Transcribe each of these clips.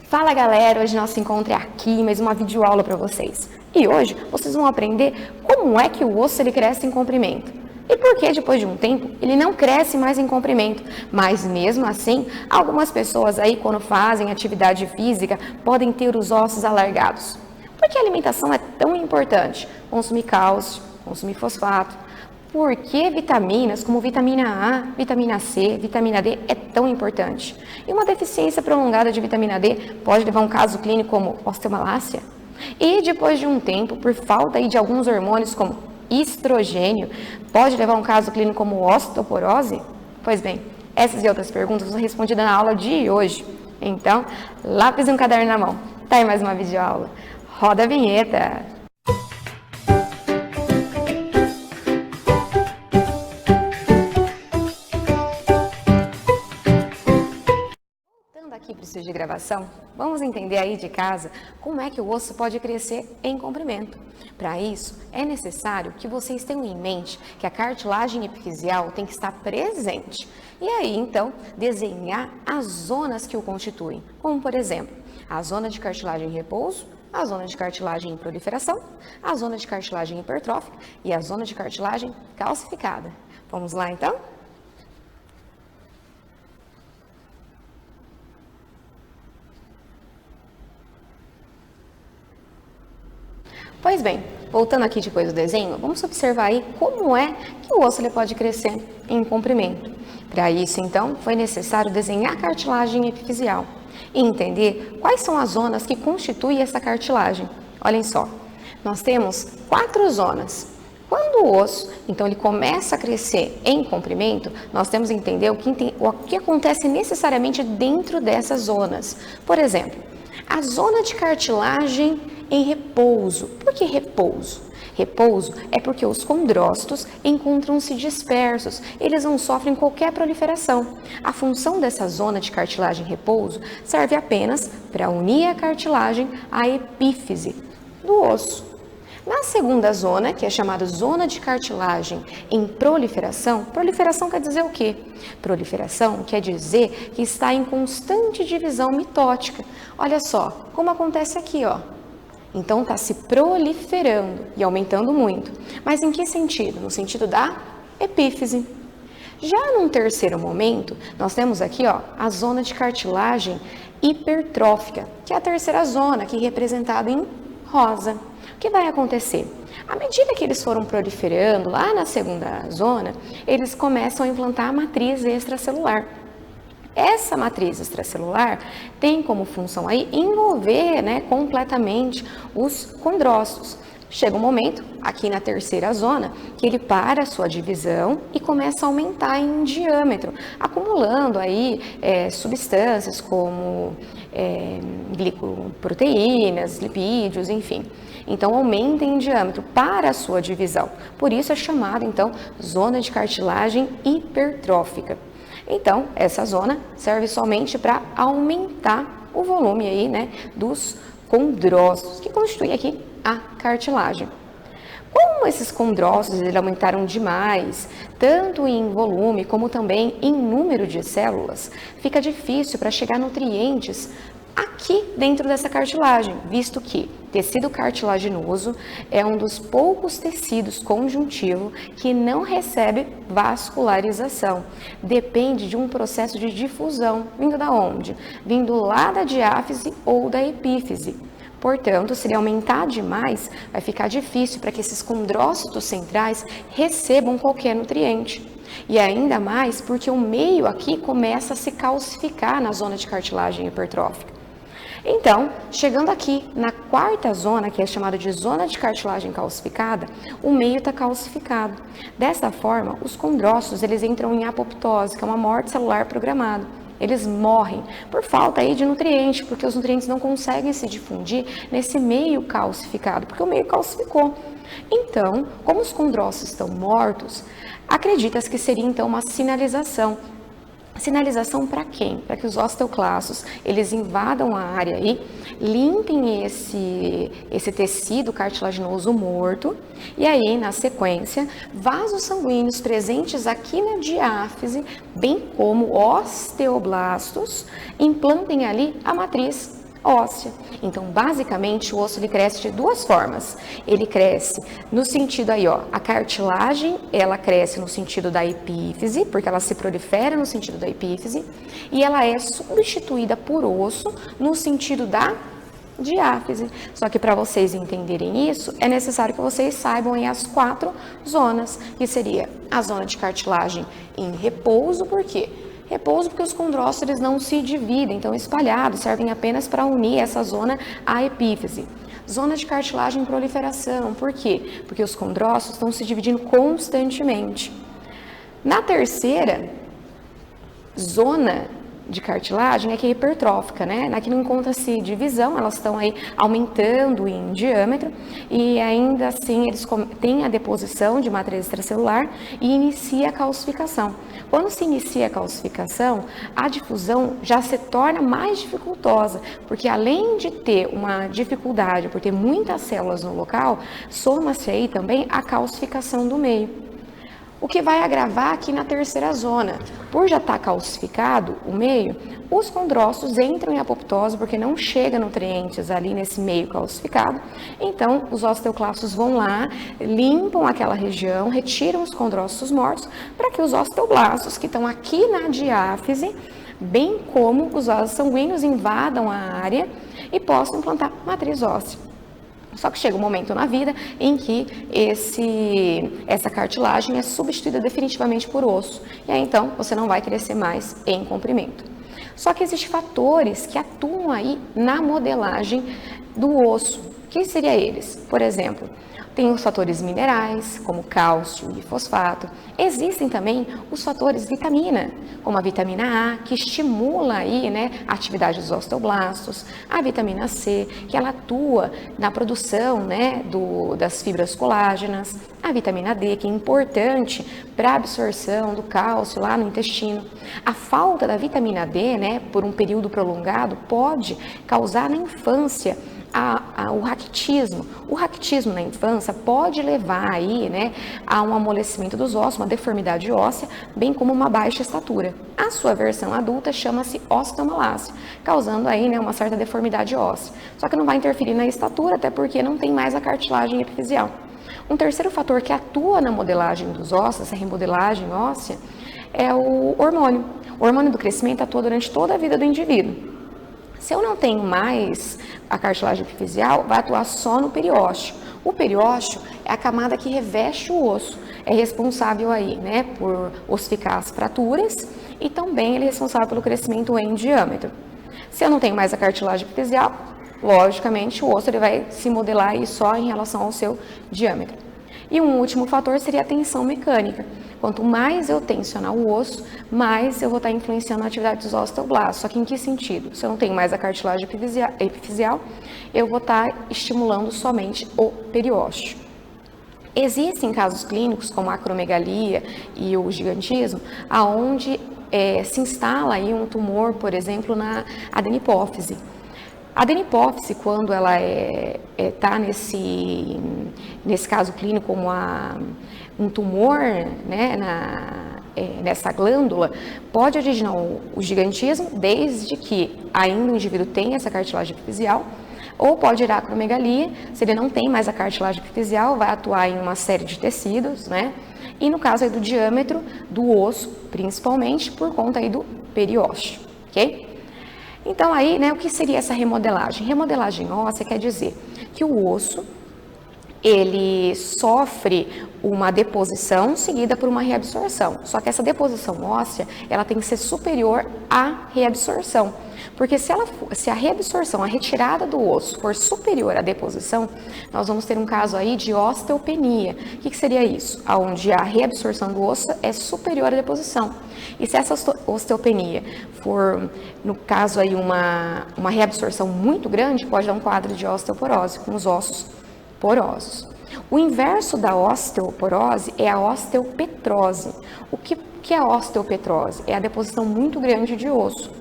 Fala galera, hoje nosso encontro é aqui, mais uma videoaula para vocês. E hoje vocês vão aprender como é que o osso ele cresce em comprimento. E por que depois de um tempo ele não cresce mais em comprimento. Mas mesmo assim, algumas pessoas aí quando fazem atividade física podem ter os ossos alargados. Por que a alimentação é tão importante? Consumir cálcio, consumir fosfato. Por que vitaminas como vitamina A, vitamina C, vitamina D é tão importante? E uma deficiência prolongada de vitamina D pode levar a um caso clínico como osteomalácia? E depois de um tempo, por falta aí de alguns hormônios como estrogênio, pode levar a um caso clínico como osteoporose? Pois bem, essas e outras perguntas são respondidas na aula de hoje. Então, lápis e um caderno na mão. Tá aí mais uma videoaula. Roda a vinheta! Aqui para o estúdio de gravação, vamos entender aí de casa como é que o osso pode crescer em comprimento. Para isso, é necessário que vocês tenham em mente que a cartilagem epifisial tem que estar presente. E aí, então, desenhar as zonas que o constituem, como por exemplo, a zona de cartilagem em repouso, a zona de cartilagem em proliferação, a zona de cartilagem hipertrófica e a zona de cartilagem calcificada. Vamos lá, então? Pois bem, voltando aqui depois do desenho, vamos observar aí como é que o osso ele pode crescer em comprimento. Para isso, então, foi necessário desenhar a cartilagem epifisial e entender quais são as zonas que constituem essa cartilagem. Olhem só, nós temos 4 zonas. Quando o osso, então, ele começa a crescer em comprimento, nós temos que entender o que acontece necessariamente dentro dessas zonas. Por exemplo, a zona de cartilagem em repouso. Por que repouso? Repouso é porque os condrócitos encontram-se dispersos, eles não sofrem qualquer proliferação. A função dessa zona de cartilagem em repouso serve apenas para unir a cartilagem à epífise do osso. Na segunda zona, que é chamada zona de cartilagem em proliferação, proliferação quer dizer o quê? Proliferação quer dizer que está em constante divisão mitótica. Olha só, como acontece aqui, ó. Então está se proliferando e aumentando muito. Mas em que sentido? No sentido da epífise. Já num terceiro momento, nós temos aqui, ó, a zona de cartilagem hipertrófica, que é a terceira zona, aqui representada em rosa. O que vai acontecer? À medida que eles foram proliferando, lá na segunda zona, eles começam a implantar a matriz extracelular. Essa matriz extracelular tem como função aí envolver, completamente os condrócitos. Chega um momento, aqui na terceira zona, que ele para a sua divisão e começa a aumentar em diâmetro, acumulando aí substâncias como glicoproteínas, lipídios, enfim. Então, aumenta em diâmetro para a sua divisão. Por isso é chamado, então, zona de cartilagem hipertrófica. Então, essa zona serve somente para aumentar o volume aí, dos condrócitos, que constituem aqui a cartilagem. Como esses condrócitos eles aumentaram demais, tanto em volume como também em número de células, fica difícil para chegar nutrientes aqui dentro dessa cartilagem, visto que tecido cartilaginoso é um dos poucos tecidos conjuntivo que não recebe vascularização. Depende de um processo de difusão, vindo da onde? Vindo lá da diáfise ou da epífise. Portanto, se ele aumentar demais, vai ficar difícil para que esses condrócitos centrais recebam qualquer nutriente. E ainda mais porque o meio aqui começa a se calcificar na zona de cartilagem hipertrófica. Então, chegando aqui na quarta zona, que é chamada de zona de cartilagem calcificada, o meio está calcificado. Dessa forma, os condrócitos eles entram em apoptose, que é uma morte celular programada. Eles morrem por falta aí de nutrientes, porque os nutrientes não conseguem se difundir nesse meio calcificado, porque o meio calcificou. Então, como os condrócitos estão mortos, acredita-se que seria então uma sinalização. Sinalização para quem? Para que os osteoclastos eles invadam a área aí, limpem esse tecido cartilaginoso morto e aí, na sequência, vasos sanguíneos presentes aqui na diáfise, bem como osteoblastos, implantem ali a matriz óssea. Então, basicamente, o osso ele cresce de duas formas. Ele cresce no sentido aí, ó, a cartilagem, ela cresce no sentido da epífise, porque ela se prolifera no sentido da epífise, e ela é substituída por osso no sentido da diáfise. Só que para vocês entenderem isso, é necessário que vocês saibam aí as 4 zonas, que seria a zona de cartilagem em repouso, por quê? Repouso porque os condrócitos não se dividem, estão espalhados, servem apenas para unir essa zona à epífise. Zona de cartilagem em proliferação, por quê? Porque os condrócitos estão se dividindo constantemente. Na terceira zona de cartilagem é que é hipertrófica, né? Na que não encontra-se divisão, elas estão aí aumentando em diâmetro e ainda assim eles têm a deposição de matriz extracelular e inicia a calcificação. Quando se inicia a calcificação, a difusão já se torna mais dificultosa, porque além de ter uma dificuldade por ter muitas células no local, soma-se aí também a calcificação do meio. O que vai agravar aqui na terceira zona. Por já estar calcificado o meio, os condrócitos entram em apoptose porque não chega nutrientes ali nesse meio calcificado. Então, os osteoclastos vão lá, limpam aquela região, retiram os condrócitos mortos para que os osteoblastos que estão aqui na diáfise, bem como os vasos sanguíneos, invadam a área e possam implantar matriz óssea. Só que chega um momento na vida em que essa cartilagem é substituída definitivamente por osso. E aí, então, você não vai crescer mais em comprimento. Só que existem fatores que atuam aí na modelagem do osso. Quem seriam eles? Por exemplo, tem os fatores minerais, como cálcio e fosfato. Existem também os fatores vitamina, como a vitamina A, que estimula aí, né, a atividade dos osteoblastos, a vitamina C, que ela atua na produção, né, das fibras colágenas, a vitamina D, que é importante para a absorção do cálcio lá no intestino. A falta da vitamina D, né, por um período prolongado, pode causar na infância o raquitismo. O raquitismo na infância pode levar aí, né, a um amolecimento dos ossos, uma deformidade óssea, bem como uma baixa estatura. A sua versão adulta chama-se osteomalácia, causando aí, né, uma certa deformidade óssea. Só que não vai interferir na estatura, até porque não tem mais a cartilagem epifisial. Um terceiro fator que atua na modelagem dos ossos, essa remodelagem óssea, é o hormônio. O hormônio do crescimento atua durante toda a vida do indivíduo. Se eu não tenho mais a cartilagem epifisial, vai atuar só no periósteo. O periósteo é a camada que reveste o osso, é responsável aí, né, por ossificar as fraturas e também ele é responsável pelo crescimento em diâmetro. Se eu não tenho mais a cartilagem epifisial, logicamente o osso ele vai se modelar aí só em relação ao seu diâmetro. E um último fator seria a tensão mecânica. Quanto mais eu tensionar o osso, mais eu vou estar influenciando a atividade dos osteoblastos. Só que em que sentido? Se eu não tenho mais a cartilagem epifisial, eu vou estar estimulando somente o periósteo. Existem casos clínicos como a acromegalia e o gigantismo, aonde se instala aí um tumor, por exemplo, na adenipófise. A adenipófise, quando ela está nesse caso clínico como um tumor, né, nessa glândula, pode originar o gigantismo, desde que ainda o indivíduo tenha essa cartilagem epifisial, ou pode gerar acromegalia, se ele não tem mais a cartilagem epifisial, vai atuar em uma série de tecidos, né? E no caso aí do diâmetro do osso, principalmente por conta aí do periósteo, ok? Então aí, né, o que seria essa remodelagem? Remodelagem óssea quer dizer que o osso, ele sofre uma deposição seguida por uma reabsorção. Só que essa deposição óssea, ela tem que ser superior à reabsorção. Porque se a reabsorção, a retirada do osso for superior à deposição, nós vamos ter um caso aí de osteopenia. O que seria isso? Onde a reabsorção do osso é superior à deposição. E se essa osteopenia for, no caso aí, uma reabsorção muito grande, pode dar um quadro de osteoporose, com os ossos porosos. O inverso da osteoporose é a osteopetrose. O que é a osteopetrose? É a deposição muito grande de osso.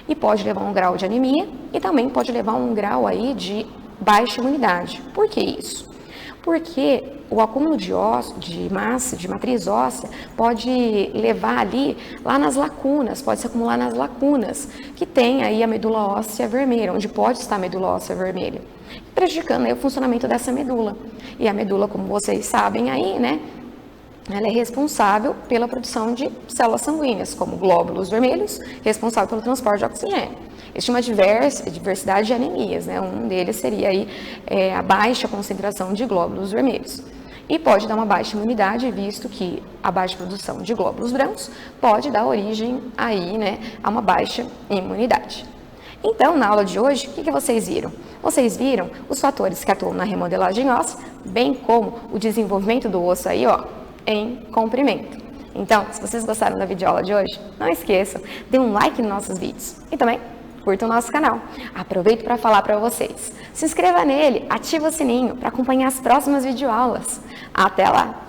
E pode levar a um grau de anemia e também pode levar a um grau aí de baixa imunidade. Por que isso? Porque o acúmulo de massa, de matriz óssea, pode levar ali, lá nas lacunas, pode se acumular nas lacunas, que tem aí a medula óssea vermelha, onde pode estar a medula óssea vermelha, prejudicando aí o funcionamento dessa medula. E a medula, como vocês sabem aí, né, ela é responsável pela produção de células sanguíneas, como glóbulos vermelhos, responsável pelo transporte de oxigênio. Existe uma diversidade de anemias, né? Um deles seria aí, a baixa concentração de glóbulos vermelhos. E pode dar uma baixa imunidade, visto que a baixa produção de glóbulos brancos pode dar origem aí, né, a uma baixa imunidade. Então, na aula de hoje, o que vocês viram? Vocês viram os fatores que atuam na remodelagem óssea, bem como o desenvolvimento do osso aí, ó, em comprimento. Então, se vocês gostaram da videoaula de hoje, não esqueçam, dê um like nos nossos vídeos e também curta o nosso canal. Aproveito para falar para vocês. Se inscreva nele, ativa o sininho para acompanhar as próximas videoaulas. Até lá!